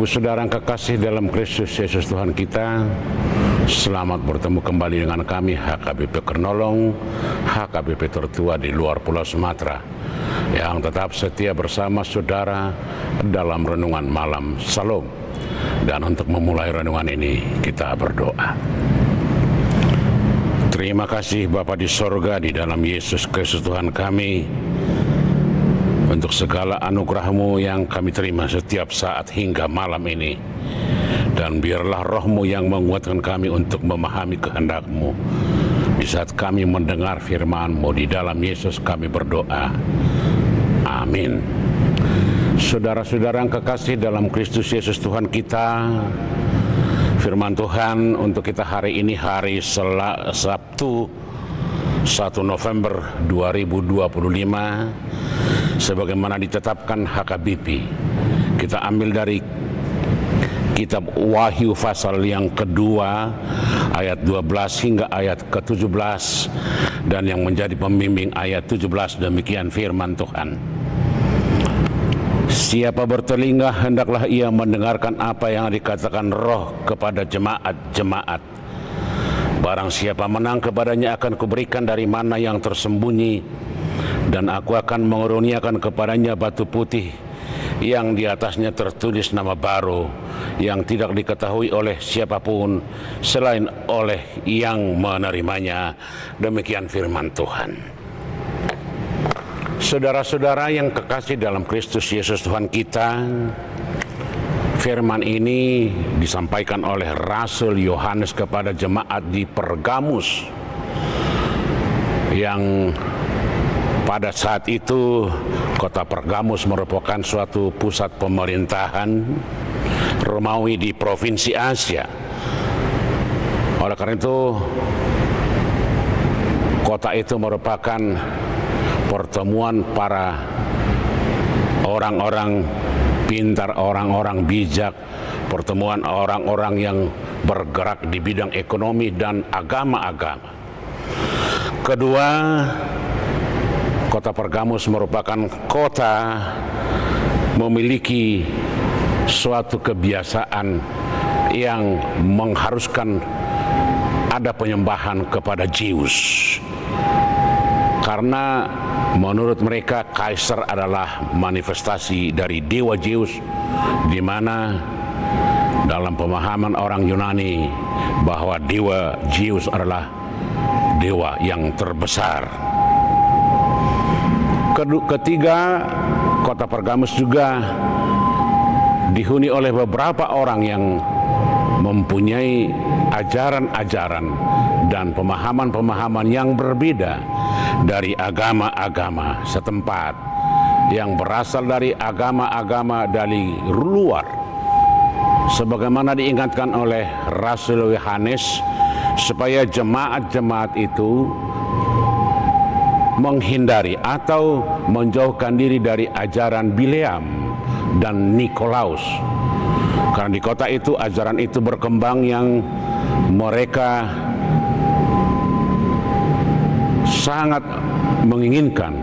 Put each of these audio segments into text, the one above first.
Bapak Ibu Saudara yang kekasih dalam Kristus Yesus Tuhan kita, selamat bertemu kembali dengan kami HKBP Kernolong, HKBP tertua di luar Pulau Sumatera, yang tetap setia bersama saudara dalam renungan malam Salam. Dan untuk memulai renungan ini, kita berdoa. Terima kasih Bapa di sorga, di dalam Yesus Kristus Tuhan kami, untuk segala anugerah-Mu yang kami terima setiap saat hingga malam ini. Dan biarlah Roh-Mu yang menguatkan kami untuk memahami kehendak-Mu. Di saat kami mendengar firman-Mu, di dalam Yesus kami berdoa. Amin. Saudara-saudara yang kekasih dalam Kristus Yesus Tuhan kita, firman Tuhan untuk kita hari ini, hari Sabtu 1 November 2025, sebagaimana ditetapkan HKBP. Kita ambil dari kitab Wahyu pasal yang kedua, ayat 12 hingga ayat ke-17, dan yang menjadi pembimbing ayat 17, demikian firman Tuhan. Siapa bertelinga, hendaklah ia mendengarkan apa yang dikatakan Roh kepada jemaat-jemaat. Barang siapa menang, kepadanya akan kuberikan dari mana yang tersembunyi, dan aku akan mengurniakan kepadanya batu putih yang di atasnya tertulis nama baru, yang tidak diketahui oleh siapapun selain oleh yang menerimanya. Demikian firman Tuhan. Saudara-saudara yang kekasih dalam Kristus Yesus Tuhan kita, firman ini disampaikan oleh Rasul Yohanes kepada jemaat di Pergamus, yang pada saat itu kota Pergamus merupakan suatu pusat pemerintahan Romawi di provinsi Asia. Oleh karena itu, kota itu merupakan pertemuan para orang-orang pintar, orang-orang bijak, pertemuan orang-orang yang bergerak di bidang ekonomi dan agama-agama. Kedua, kota Pergamus merupakan kota memiliki suatu kebiasaan yang mengharuskan ada penyembahan kepada Zeus. Karena menurut mereka kaisar adalah manifestasi dari dewa Zeus, di mana dalam pemahaman orang Yunani bahwa dewa Zeus adalah dewa yang terbesar. Ketiga, kota Pergamus juga dihuni oleh beberapa orang yang mempunyai ajaran-ajaran dan pemahaman-pemahaman yang berbeda dari agama-agama setempat, yang berasal dari agama-agama dari luar. Sebagaimana diingatkan oleh Rasul Yohanes, supaya jemaat-jemaat itu menghindari atau menjauhkan diri dari ajaran Bileam dan Nikolaus. Karena di kota itu ajaran itu berkembang, yang mereka sangat menginginkan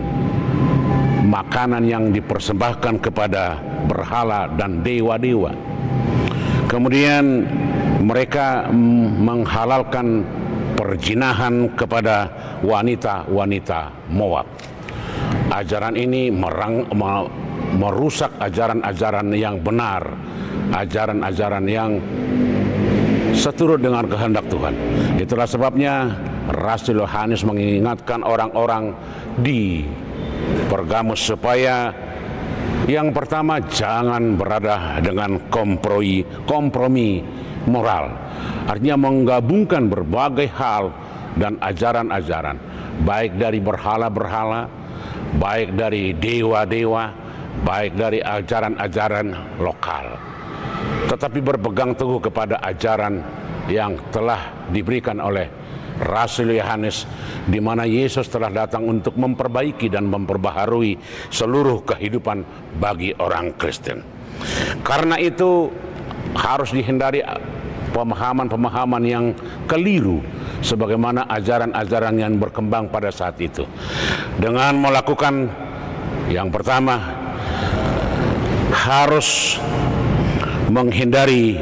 makanan yang dipersembahkan kepada berhala dan dewa-dewa. Kemudian mereka menghalalkan perjinahan kepada wanita-wanita Moab. Ajaran ini merusak ajaran-ajaran yang benar, ajaran-ajaran yang seturut dengan kehendak Tuhan. Itulah sebabnya Rasul Yohanes mengingatkan orang-orang di Pergamus supaya yang pertama, jangan berada dengan kompromi moral. Artinya menggabungkan berbagai hal dan ajaran-ajaran, baik dari berhala-berhala, baik dari dewa-dewa, baik dari ajaran-ajaran lokal, tetapi berpegang teguh kepada ajaran yang telah diberikan oleh Rasul Yohanes, di mana Yesus telah datang untuk memperbaiki dan memperbaharui seluruh kehidupan bagi orang Kristen. Karena itu harus dihindari pemahaman-pemahaman yang keliru, sebagaimana ajaran-ajaran yang berkembang pada saat itu, dengan melakukan yang pertama, harus menghindari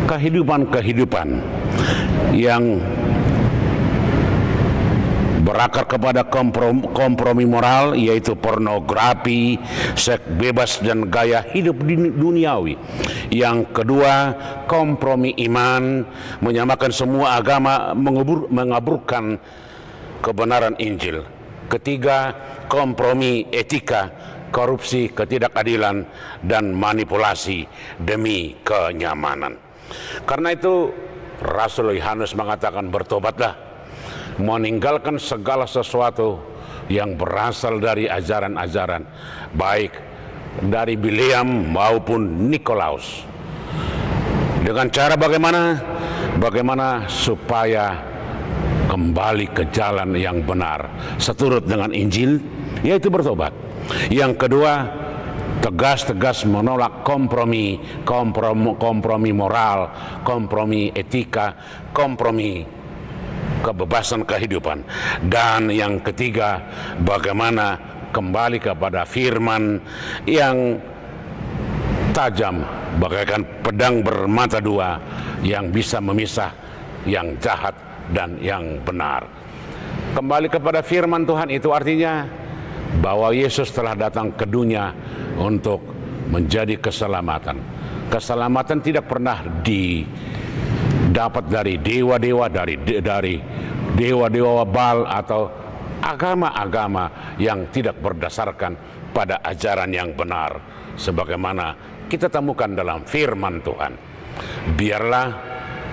kehidupan-kehidupan yang berakar kepada kompromi moral, yaitu pornografi, seks bebas, dan gaya hidup duniawi. Yang kedua, kompromi iman, menyamakan semua agama, mengaburkan kebenaran Injil. Ketiga, kompromi etika, korupsi, ketidakadilan, dan manipulasi demi kenyamanan. Karena itu Rasul Yohanes mengatakan, bertobatlah, meninggalkan segala sesuatu yang berasal dari ajaran-ajaran baik dari Bileam maupun Nikolaus. Dengan cara bagaimana supaya kembali ke jalan yang benar seturut dengan Injil, yaitu bertobat. Yang kedua, tegas-tegas menolak kompromi moral, kompromi etika, kompromi kebebasan kehidupan. Dan yang ketiga, bagaimana kembali kepada firman yang tajam bagaikan pedang bermata dua yang bisa memisah yang jahat dan yang benar. Kembali kepada firman Tuhan itu artinya bahwa Yesus telah datang ke dunia untuk menjadi keselamatan. Keselamatan tidak pernah dapat dari dewa-dewa, dari dewa-dewa Baal atau agama-agama yang tidak berdasarkan pada ajaran yang benar, sebagaimana kita temukan dalam firman Tuhan. Biarlah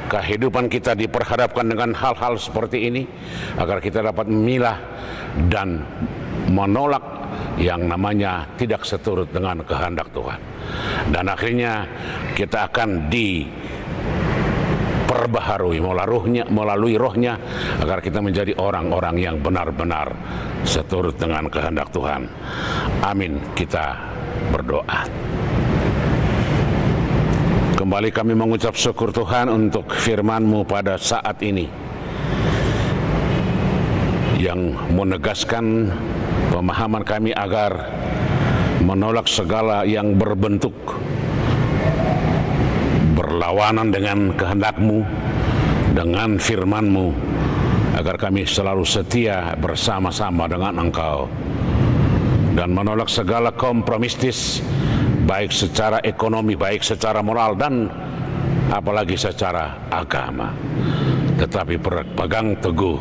kehidupan kita diperhadapkan dengan hal-hal seperti ini, agar kita dapat memilah dan menolak yang namanya tidak seturut dengan kehendak Tuhan. Dan akhirnya kita akan diperbaharui melalui rohnya, agar kita menjadi orang-orang yang benar-benar seturut dengan kehendak Tuhan. Amin. Kita berdoa. Kembali kami mengucap syukur Tuhan untuk firman-Mu pada saat ini, yang menegaskan pemahaman kami agar menolak segala yang berbentuk berlawanan dengan kehendak-Mu, dengan firman-Mu, agar kami selalu setia bersama-sama dengan Engkau, dan menolak segala kompromistis, baik secara ekonomi, baik secara moral, dan apalagi secara agama, tetapi berpegang teguh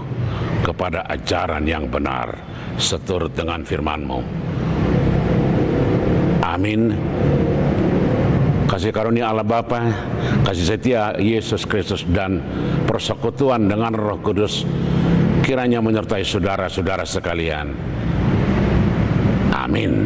kepada ajaran yang benar seturut dengan firman-Mu. Amin. Kasih karunia Allah Bapa, kasih setia Yesus Kristus, dan persekutuan dengan Roh Kudus kiranya menyertai saudara-saudara sekalian. Amin.